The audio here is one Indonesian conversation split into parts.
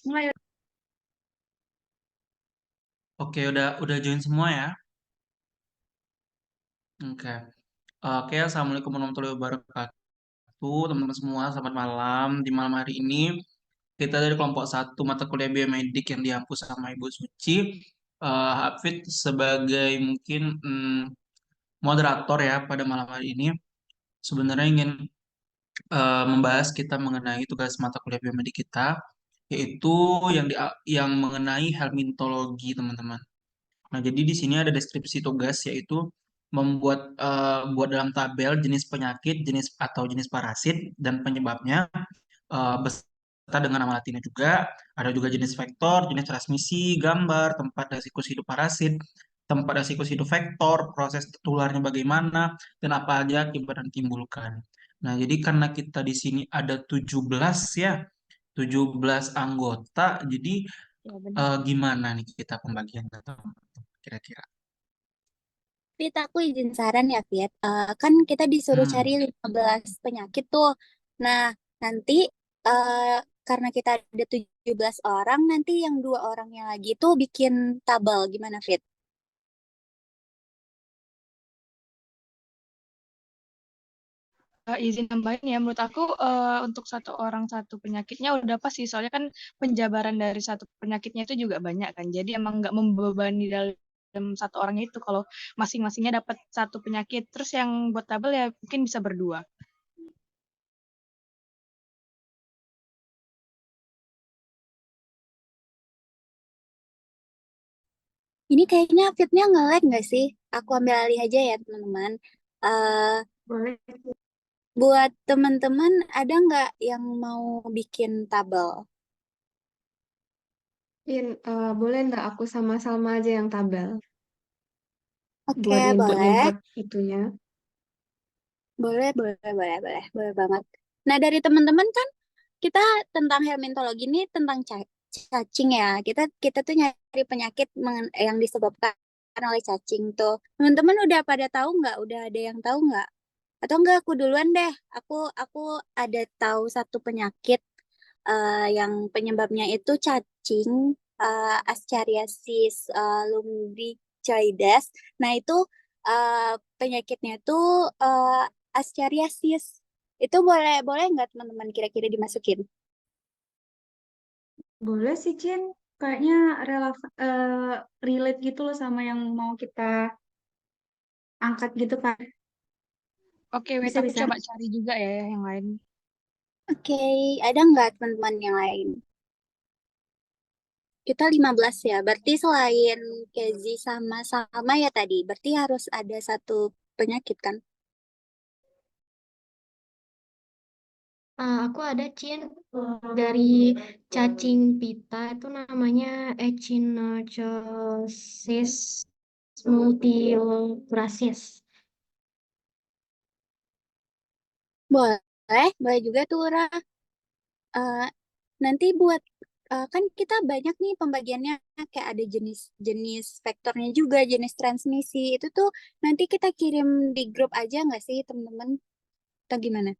Mulai. Oke, udah join semua ya. Oke. Oke, Assalamualaikum warahmatullahi wabarakatuh, teman-teman semua. Selamat malam. Di malam hari ini kita dari kelompok satu mata kuliah biomedik yang dihapus sama Ibu Suci. Hafid sebagai mungkin moderator ya pada malam hari ini. Sebenarnya ingin membahas kita mengenai tugas mata kuliah biomedik kita, yaitu yang mengenai helmintologi, teman-teman. Nah, jadi di sini ada deskripsi tugas yaitu buat dalam tabel jenis penyakit, jenis atau jenis parasit dan penyebabnya beserta dengan nama latinnya juga. Ada juga jenis vektor, jenis transmisi, gambar, tempat dan siklus hidup parasit, tempat dan siklus hidup vektor, proses tertularnya bagaimana, dan apa aja akibat yang ditimbulkan. Nah, jadi karena kita di sini ada 17 ya, 17 anggota, jadi Ya, benar. gimana nih kita pembagiannya kira-kira? Fit, aku izin saran ya, Fit. Kan kita disuruh cari Hmm. 15 penyakit tuh. Nah, nanti eh, karena kita ada 17 orang, nanti yang dua orangnya lagi tuh bikin tabel. Gimana, Fit? Izin tambahin ya, menurut aku untuk satu orang satu penyakitnya udah pas sih, soalnya kan penjabaran dari satu penyakitnya itu juga banyak kan, jadi emang nggak membebani dalam satu orangnya itu kalau masing-masingnya dapat satu penyakit, terus yang buat tabel ya mungkin bisa berdua. Ini kayaknya Fitnya nge-lag nggak sih? Aku ambil alih aja ya, teman-teman. Eh Boleh. buat teman-teman, ada nggak yang mau bikin tabel? Boleh nggak aku sama Salma aja yang tabel Oke, buat boleh. input-input itunya. Boleh, boleh, boleh, boleh. Boleh banget. Nah, dari teman-teman kan kita tentang helmintologi ini tentang cacing ya. Kita kita tuh nyari penyakit yang disebabkan oleh cacing tuh. Teman-teman udah pada tahu nggak? Udah ada yang tahu nggak? Atau enggak aku duluan deh. Aku ada tahu satu penyakit yang penyebabnya itu cacing, Ascariasis lumbricoides. Nah, itu penyakitnya tuh Ascariasis. Itu boleh boleh nggak teman-teman kira-kira dimasukin? Boleh sih, Cin. Kayaknya relate gitu loh sama yang mau kita angkat gitu kan. Oke, wait, aku Bisa-bisa. coba cari juga ya yang lain. Oke, ada nggak teman-teman yang lain? Kita 15 ya, berarti selain Kezi sama sama ya tadi, berarti harus ada satu penyakit kan? Aku ada, Cin, dari cacing pita itu namanya Echinocosis multifrasis. Boleh, boleh juga tuh, Ra. Eh, nanti buat kan kita banyak nih pembagiannya kayak ada jenis-jenis vektornya juga, jenis transmisi. Itu tuh nanti kita kirim di grup aja nggak sih, teman-teman? Atau gimana?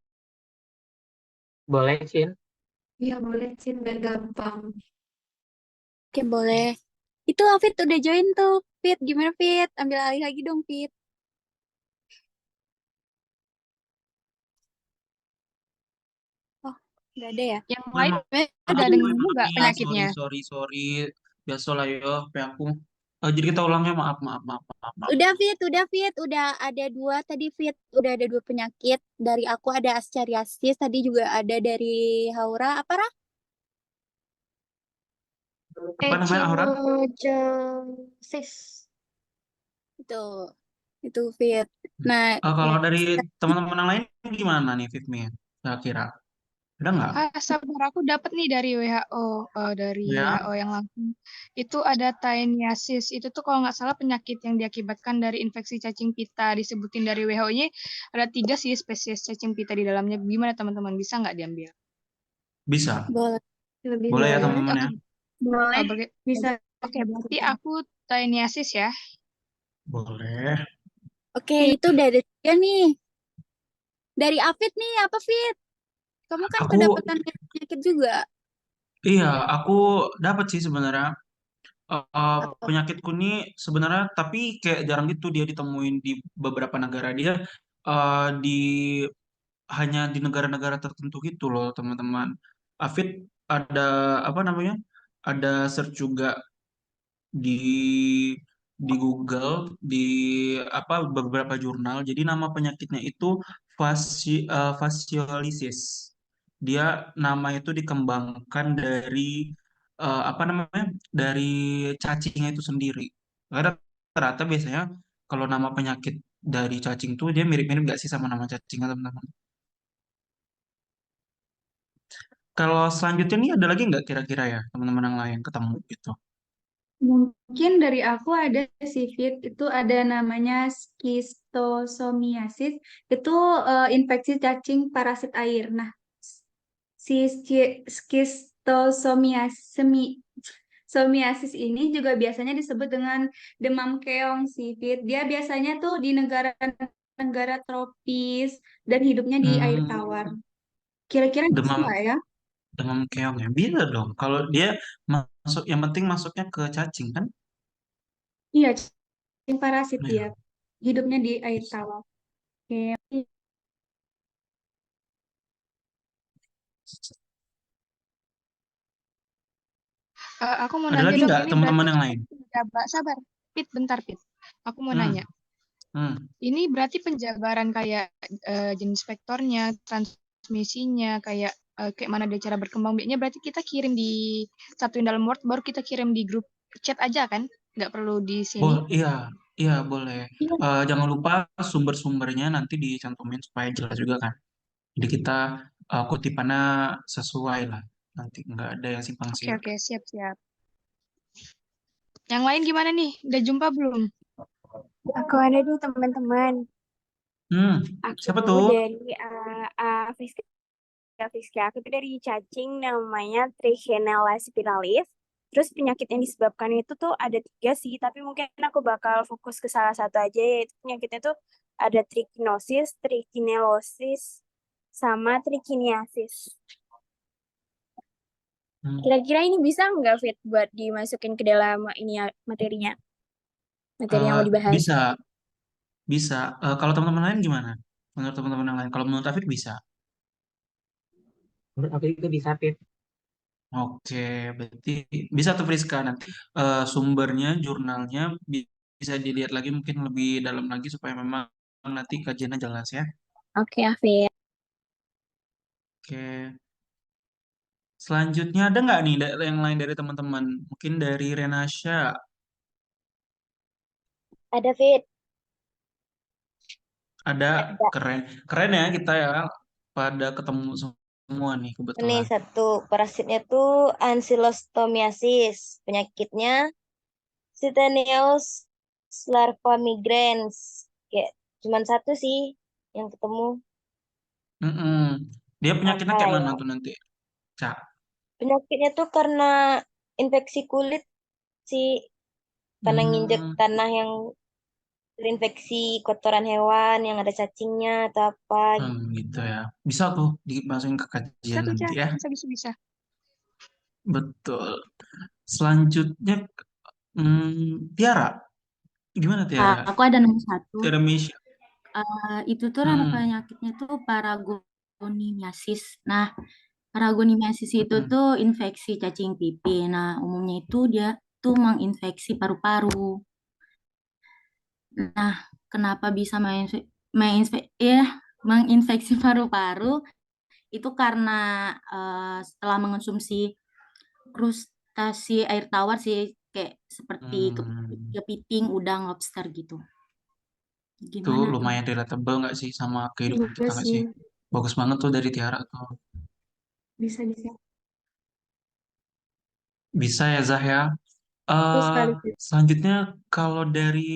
Boleh, Cin. Iya, boleh, Cin, biar gampang. Oke, boleh. Itu Fit udah join tuh. Fit, gimana Fit? Ambil alih lagi dong, Fit. Oh, nggak ada ya? Yang Mohon lain maaf, udah maaf, dengar maaf juga nih, penyakitnya. sorry. Biasalah yo, aku. Jadi kita ulangnya, maaf. Udah Fit, udah ada dua tadi Fit, udah ada dua penyakit. Dari aku ada Ascariasis, tadi juga ada dari Haura, apa Ra? Apa namanya, Aura? Echinocosis. Itu, itu Fit. Nah, Kalau dari teman-teman yang lain gimana nih, Fitmi? Kira-kira ada nggak? Sabar, aku dapat nih dari WHO, dari Ya, WHO yang langsung. Itu ada Taeniasis. Itu tuh kalau nggak salah penyakit yang diakibatkan dari infeksi cacing pita. Disebutin dari WHO-nya ada 3 sih spesies cacing pita di dalamnya. Gimana teman-teman? Bisa nggak diambil? bisa. boleh. Lebih Boleh ya boleh. teman-teman ya. Oke, Boleh, bagi, bisa. Oke, berarti aku Tainiasis ya. Boleh. Oke, itu udah ada 3 nih. Dari Afid nih, apa Fit? Kamu kan Aku, kedapatan penyakit juga. iya, aku dapat sih sebenarnya. Apa? Penyakitku nih sebenarnya, tapi kayak jarang gitu dia ditemuin di beberapa negara. Dia di hanya di negara-negara tertentu gitu loh, teman-teman. Afid ada apa namanya? Ada search juga di Google di apa beberapa jurnal. Jadi nama penyakitnya itu fasciolisis. Dia nama itu dikembangkan dari apa namanya? Dari cacingnya itu sendiri. Karena rata-rata biasanya kalau nama penyakit dari cacing tuh dia mirip-mirip gak sih sama nama cacing, teman-teman? Kalau selanjutnya nih ada lagi nggak kira-kira ya teman-teman yang lain ketemu gitu? Mungkin dari aku ada sih Fit, itu ada namanya skistosomiasis, itu infeksi cacing parasit air. Nah, si somiasis ini juga biasanya disebut dengan demam keong sih Fit. Dia biasanya tuh di negara-negara tropis dan hidupnya di air tawar. Hmm, Kira-kira bisa demam nggak ya? demam keong ya bisa dong. Kalau dia masuk, yang penting masuknya ke cacing kan? Iya, cacing parasit dia. Ya. Hidupnya di air tawar. Oke. Aku mau Ada nanya lagi dong, nggak ini berarti teman-teman yang lain? penjabat, sabar. Pit, bentar Pit. Aku mau Hmm, nanya. hmm. Ini berarti penjabaran kayak jenis vektornya, transmisinya, kayak mana dia cara berkembang biaknya. Berarti kita kirim satuin dalam Word, baru kita kirim di grup chat aja kan? Nggak perlu di sini. Iya, iya boleh. Iya. Jangan lupa sumber-sumbernya nanti dicantumin supaya jelas juga kan. Jadi kita kutipannya sesuai lah. Nanti nggak ada yang simpang Oke, siur. oke, siap-siap. Yang lain gimana nih? Udah jumpa belum? Aku ada nih teman-teman. Hmm, siapa Aku tuh? dari Fiska. Fiska. Aku tuh dari cacing namanya Trichinella spinalis. Terus penyakit yang disebabkan itu tuh ada 3 sih, tapi mungkin aku bakal fokus ke salah satu aja, yaitu penyakitnya tuh ada trichinosis, trichinellosis, sama trichiniasis. Hmm, Kira-kira ini bisa nggak Fit buat dimasukin ke dalam ini ya, materinya? Materi yang eh, mau dibahas. bisa, bisa. Kalau teman-teman lain gimana? Menurut teman-teman yang lain? Kalau menurut Afid bisa. Menurut aku itu bisa, Fit. Oke, berarti bisa tuh Friska nanti sumbernya, jurnalnya bisa dilihat lagi mungkin lebih dalam lagi supaya memang nanti kajiannya jelas ya. Oke, Fit. Oke, selanjutnya ada nggak nih yang lain dari teman-teman? Mungkin dari Renasya, Ada Fit. ada Ada. keren, keren ya kita ya pada ketemu semua nih Ini kebetulan. satu parasitnya tuh Ancylostomia. Penyakitnya Cutaneous larva migrans. Kayak cuman satu sih yang ketemu. Mm-mm. Dia penyakitnya Apa kayak mana ya? tuh nanti, Cak? Penyakitnya tuh karena infeksi kulit sih, karena nginjek Hmm. tanah yang terinfeksi kotoran hewan yang ada cacingnya atau apa gitu. Gitu ya. Bisa tuh dimasukin ke kajian Satu, nanti Cak. ya. Bisa. Betul. Selanjutnya, Tiara. Gimana Tiara? Aku ada nomor 1. Tiara Misha. Itu tuh nama Hmm, penyakitnya tuh paragonimiasis. Nah, paragonimiasis itu hmm, tuh infeksi cacing pipih. Nah, umumnya itu dia tuh menginfeksi paru-paru. Nah, kenapa bisa menginfeksi paru-paru? Itu karena setelah mengonsumsi krustasi air tawar sih, kayak seperti hmm. kepiting, udang, lobster gitu. Itu Gimana tuh? lumayan relatable nggak sih sama kehidupan Iya kita nggak sih, sih? Bagus banget tuh dari Tiara tuh. bisa. Bisa ya Zah ya. Betul Eh sekali. Fit. selanjutnya kalau dari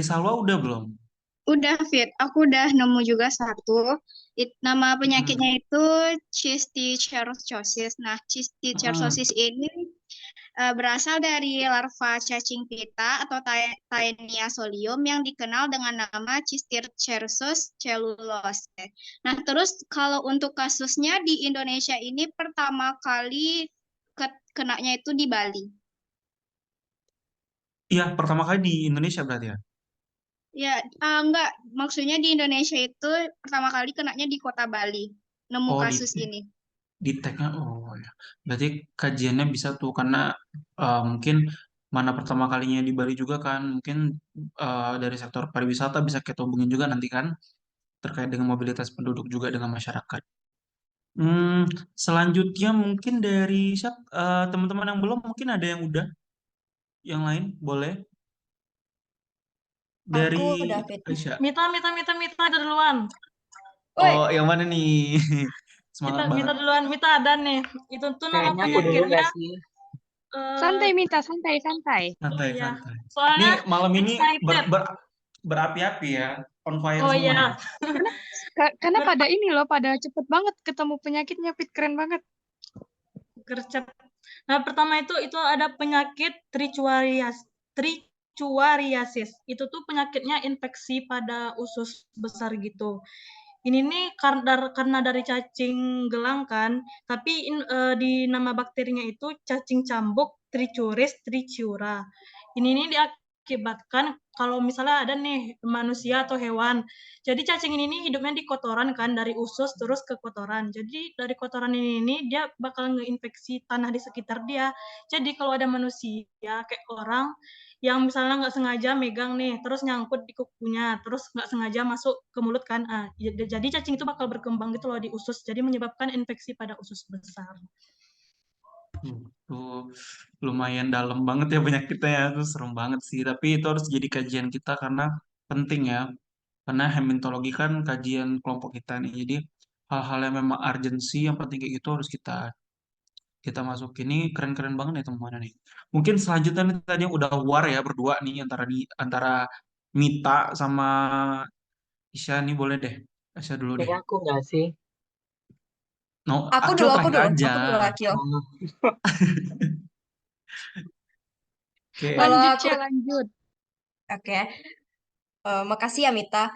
Salwa udah belum? Udah Fit, aku udah nemu juga satu. Nama Hmm, penyakitnya itu cysticercosis. Nah, hmm, cysticercosis ini berasal dari larva cacing pita atau Taenia solium yang dikenal dengan nama Cisticercosus cellulose. Nah, terus kalau untuk kasusnya di Indonesia ini pertama kali kenanya itu di Bali. Iya, pertama kali di Indonesia berarti ya? Ya, enggak, maksudnya di Indonesia itu pertama kali kenanya di kota Bali, nemu Oh, kasus ini. di tagnya, oh ya. Berarti kajiannya bisa tuh, karena mungkin mana pertama kalinya di Bali juga kan, mungkin dari sektor pariwisata bisa kita hubungin juga nanti kan, terkait dengan mobilitas penduduk juga dengan masyarakat. Selanjutnya mungkin dari teman-teman yang belum, mungkin ada yang udah, yang lain boleh Aku dari udah fit. Aisyah. Mita ada duluan. Woi, Oh, yang mana nih? Semangat Mita banget. duluan, Mita ada nih. Itu tuh nama Kayaknya aku dulu penyakitnya gak sih? Santai, Mita, santai, santai. Santai, Iya. santai. Nih Soalnya malam ini excited. berapi-api ya, on fire Oh semua iya. nih. Karena pada ini loh, pada cepet banget ketemu penyakitnya, Fit. Keren banget. Gercep. Nah, pertama itu ada penyakit trichuariasis. Itu tuh penyakitnya infeksi pada usus besar gitu. Ini nih karena dari cacing gelang kan, tapi di nama bakterinya itu cacing cambuk Trichuris trichiura. Ini nih diakibatkan kalau misalnya ada nih manusia atau hewan. Jadi cacing ini nih hidupnya di kotoran kan, dari usus terus ke kotoran. Jadi dari kotoran ini dia bakal ngeinfeksi tanah di sekitar dia. Jadi kalau ada manusia kayak orang yang misalnya nggak sengaja megang nih, terus nyangkut di kukunya, terus nggak sengaja masuk ke mulut kan, jadi cacing itu bakal berkembang gitu loh di usus, jadi menyebabkan infeksi pada usus besar. Tuh lumayan dalam banget ya penyakitnya ya, tuh serem banget sih. Tapi itu harus jadi kajian kita karena penting ya. Karena hematologi kan kajian kelompok kita nih. Jadi hal-hal yang memang urgensi, yang penting kayak gitu harus kita masukin. Ini keren-keren banget ya temuannya nih. Mungkin selanjutnya nih tadi yang udah war ya berdua nih antara Mita sama Isya nih, boleh deh. Isya dulu deh. Kayaknya aku gak sih? No, aku Akil dulu, terakhir aja. Akil. Oke. Kalau Lanjut, aku, ya, lanjut. oke. Makasih ya Mita.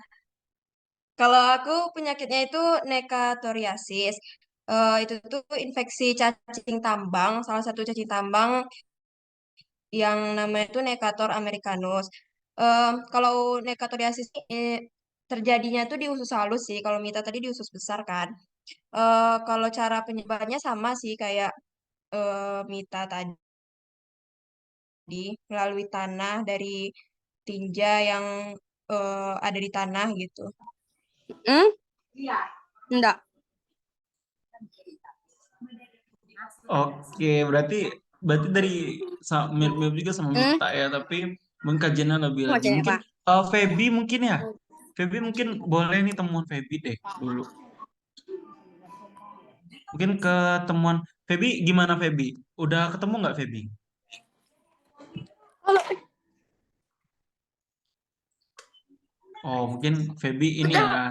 Kalau aku penyakitnya itu nekatoriasis. Itu tuh infeksi cacing tambang, salah satu cacing tambang yang namanya itu Necator americanus. Kalau nekatoriasis ini terjadinya tuh di usus halus sih. Kalau Mita tadi di usus besar kan. Kalau cara penyebarannya sama sih kayak Mita tadi, melalui tanah dari tinja yang ada di tanah gitu. Enggak. Oke, berarti dari mirip-mirip juga sama Mita ya, tapi mungkin kajiannya lebih lagi. Macam Mungkin apa? Feby mungkin ya. Feby mungkin boleh nih temuan Feby deh dulu. Mungkin ketemuan Feby gimana Feby? Udah ketemu nggak Feby? Oh, mungkin Feby ini ya.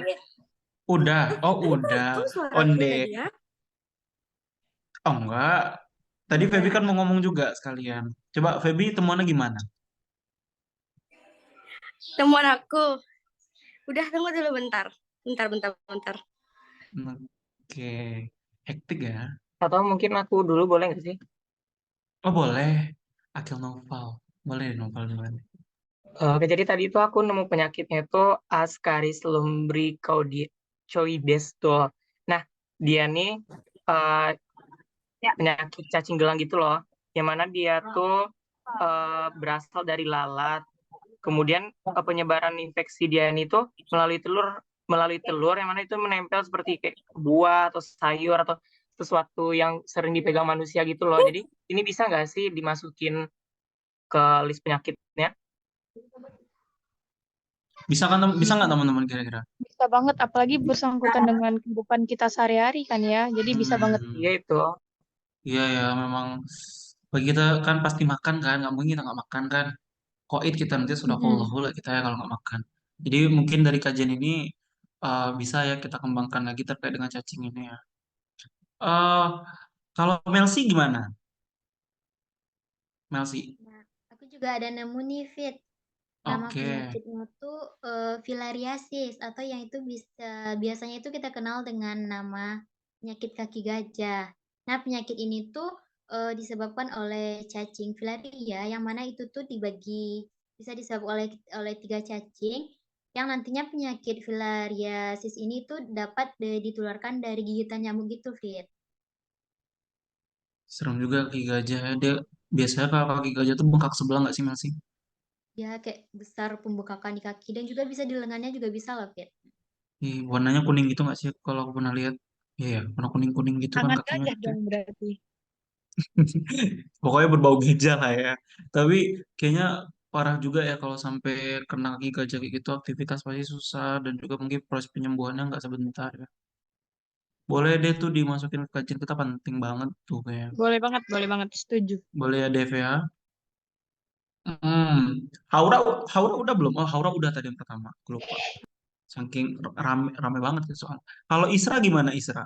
Udah. Oh, udah. Kok suara aku Onde. beda ya? Oh, enggak. Tadi Feby kan mau ngomong juga sekalian. Coba Feby temuannya gimana? Temuan aku. Udah, tunggu dulu bentar. Bentar. Oke. Hektik ya. Atau mungkin aku dulu boleh gak sih? Oh, boleh. Akil Noval. Boleh Noval duluan. Oke, jadi tadi itu aku nemu penyakitnya itu Ascaris lumbricoides tuh. Nah, dia nih eh, penyakit cacing gelang gitu loh, yang mana dia tuh berasal dari lalat. Kemudian penyebaran infeksi dia ini tuh melalui telur yang mana itu menempel seperti kayak buah atau sayur atau sesuatu yang sering dipegang manusia gitu loh. Jadi ini bisa nggak sih dimasukin ke list penyakitnya? Bisa nggak teman-teman kira-kira? Bisa banget, apalagi bersangkutan dengan kehidupan kita sehari-hari kan ya. Jadi bisa banget. Iya itu. Iya ya, memang bagi kita kan pasti makan kan, nggak mungkin kita nggak makan kan. Koid kita nanti sudah Mm-mm. lah kita ya kalau nggak makan. Jadi mungkin dari kajian ini bisa ya kita kembangkan lagi terkait dengan cacing ini ya. Eh kalau Melsi gimana? Melsi? Nah, aku juga ada nemu nih, Fit. Nama Oke. penyakitnya tuh filariasis atau yang itu biasanya itu kita kenal dengan nama penyakit kaki gajah. Nah, penyakit ini tuh disebabkan oleh cacing filaria yang mana itu tuh bisa disebabkan oleh 3 cacing yang nantinya penyakit filariasis ini tuh dapat ditularkan dari gigitan nyamuk gitu, Fit. Serem juga kaki gajah. Dia biasanya kalau kaki gajah tuh bengkak sebelah nggak sih Melsi? Ya, kayak besar pembekakan di kaki dan juga bisa di lengannya juga bisa loh, Fit. Warnanya kuning gitu nggak sih kalau aku pernah lihat? Iya, ya, warna kuning-kuning gitu kan Sangat kakinya gajah gitu. dong berarti. Pokoknya berbau gajah lah ya. Tapi kayaknya parah juga ya kalau sampai kena kaki gajah kayak gitu, aktivitas pasti susah dan juga mungkin proses penyembuhannya nggak sebentar ya. Boleh deh tuh dimasukin ke kajian kita, penting banget tuh kayak. Boleh banget, setuju. Boleh ya Dev ya. Haura, Haura udah belum? Oh, Haura udah tadi yang pertama. Aku lupa. Saking rame, rame banget ya soal. Kalau Isra gimana Isra?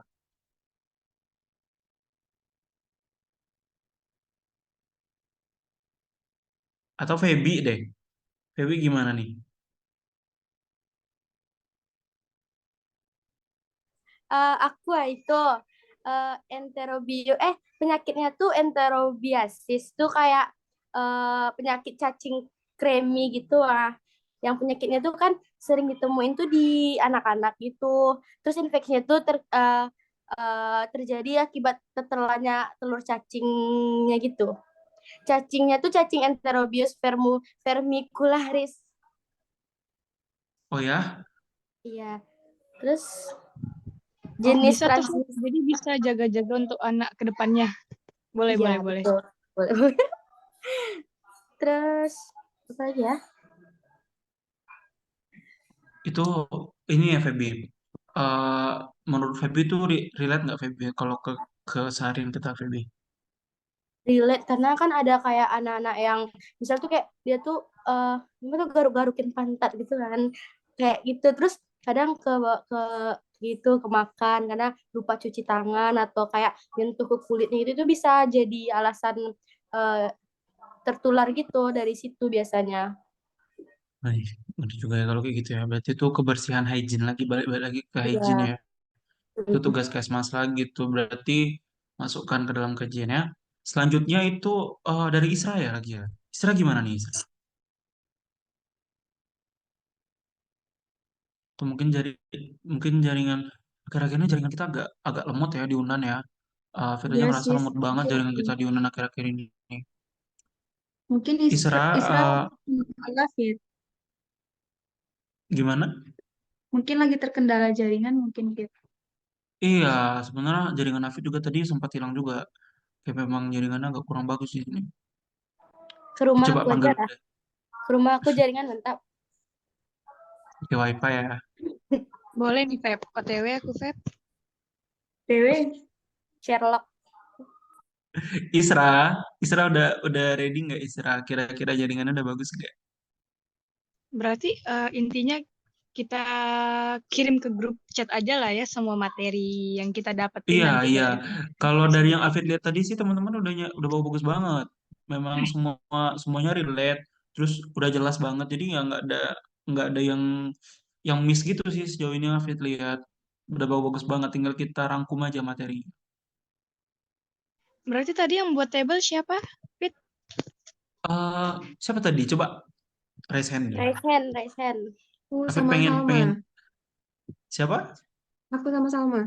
Atau Feby deh. Feby gimana nih? Aqua itu penyakitnya tuh enterobiasis tuh kayak penyakit cacing kremi gitu lah. Yang penyakitnya tuh kan sering ditemuin tuh di anak-anak gitu. Terus infeksinya tuh terjadi akibat tertelannya telur cacingnya gitu. Cacingnya tuh cacing Enterobius vermicularis. Oh ya? Iya. Terus Oh, jenis bisa tuh. transmisi. Jadi bisa jaga-jaga untuk anak ke depannya. Boleh, Iya, boleh. betul. Boleh. Terus apa lagi ya? Itu ini ya Feby. Eh, Menurut Feby itu relate nggak Feby kalau ke keseharian kita Feby? Relate karena kan ada kayak anak-anak yang misal tuh kayak dia tuh gimana tuh garuk-garukin pantat gitu kan. Kayak gitu. Terus kadang ke gitu kemakan karena lupa cuci tangan atau kayak nyentuh ke kulitnya itu bisa jadi alasan eh, tertular gitu dari situ biasanya. Nah, benar juga ya kalau kayak gitu ya. Berarti itu kebersihan hygiene lagi, balik-balik lagi ke hygiene Iya. ya. Itu tugas Kesmas lagi tuh. Berarti masukkan ke dalam kajiannya. Selanjutnya itu dari Isra ya lagi ya. Isra gimana nih Isra? Atau mungkin jaringan akhir-akhir ini jaringan kita agak agak lemot ya di Unan ya. Firda Iya ngerasa sih, lemot banget jaringan kita di Unan akhir-akhir ini. mungkin Isra, Isra agak fit. gimana? Mungkin lagi terkendala jaringan mungkin fit. Iya, sebenarnya jaringan Hafid juga tadi sempat hilang juga. Kayak memang jaringannya agak kurang bagus di sini. Ke rumah Coba aku aja panggil lah. Ke rumah aku jaringan mantap. pakai wifi ya. Boleh nih, Feb. OTW aku, Feb. Dewe, Sherlock. Isra, Isra udah ready nggak Isra? Kira-kira jaringannya udah bagus nggak? Berarti intinya kita kirim ke grup chat aja lah ya semua materi yang kita dapetin Iya, nanti iya. dari Kalau podcast dari ini. yang Afid lihat tadi sih teman-teman udah bagus banget. Memang semuanya relate, terus udah jelas banget. Jadi ya nggak ada yang miss gitu sih sejauh ini yang Afid lihat. Udah bagus banget. Tinggal kita rangkum aja materi. Berarti tadi yang buat table siapa? Fit? eh Siapa tadi? Coba raise hand deh. Raise hand, raise hand. Aku Afid sama pengen Salma. pengen siapa? Aku sama Salma.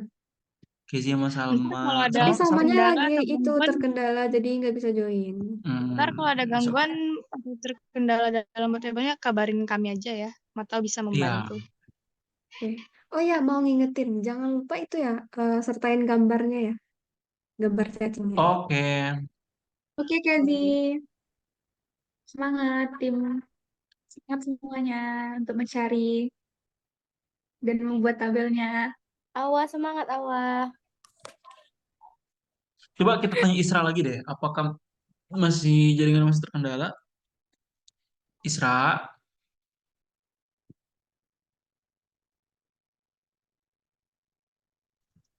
Kezi sama Ntar Salma. kalau ada Tapi Salma, Salmanya kendala lagi atau itu gangguan, terkendala jadi nggak bisa join. ntar kalau ada Masuk. gangguan atau terkendala dalam buat table-nya kabarin kami aja ya. Mata bisa Iya. membantu. Oke. Oh ya, mau ngingetin, jangan lupa itu ya, sertain gambarnya ya, gambar cacingnya. Oke. oke Kezi, semangat tim, semangat semuanya untuk mencari dan membuat tabelnya. Awas semangat awas. Coba kita tanya Isra lagi deh. Apakah jaringan masih terkendala? Isra,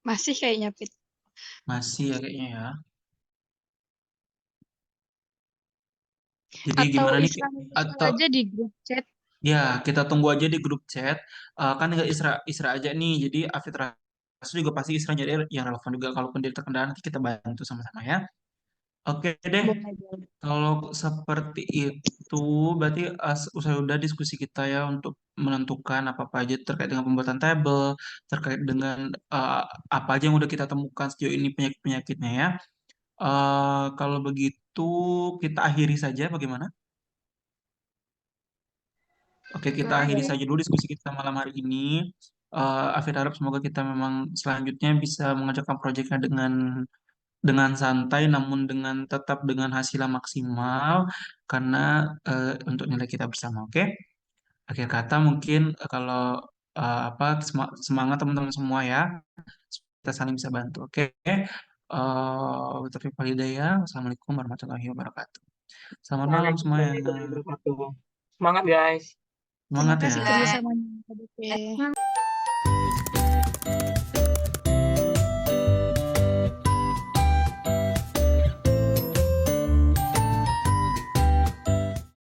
Masih kayaknya, Fit. masih ya kayaknya ya. Jadi Atau gimana nih? Isra Atau aja di grup chat. ya kita tunggu aja di grup chat. Kan nggak Isra aja nih. Jadi Afid Rasul juga pasti Isra jadi yang relevan juga. Kalaupun dia terkendala nanti kita bantu sama-sama ya. Oke deh. Boleh, boleh. Kalau seperti itu, berarti usai udah diskusi kita ya untuk menentukan apa-apa aja terkait dengan pembuatan tabel, terkait dengan apa aja yang udah kita temukan sejauh ini penyakit-penyakitnya ya. Kalau begitu kita akhiri saja, bagaimana? Oke, kita akhiri saja dulu diskusi kita malam hari ini. Afid harap semoga kita memang selanjutnya bisa mengerjakan proyeknya dengan santai namun dengan tetap dengan hasil yang maksimal karena untuk nilai kita bersama, oke? Akhir kata mungkin kalau apa semangat teman-teman semua ya, kita saling bisa bantu, oke? Taufiq wal hidayah. Wassalamualaikum warahmatullahi wabarakatuh. Selamat malam semuanya. Semangat guys. Semangat Terima kasih ya. kerjasamanya. Oke.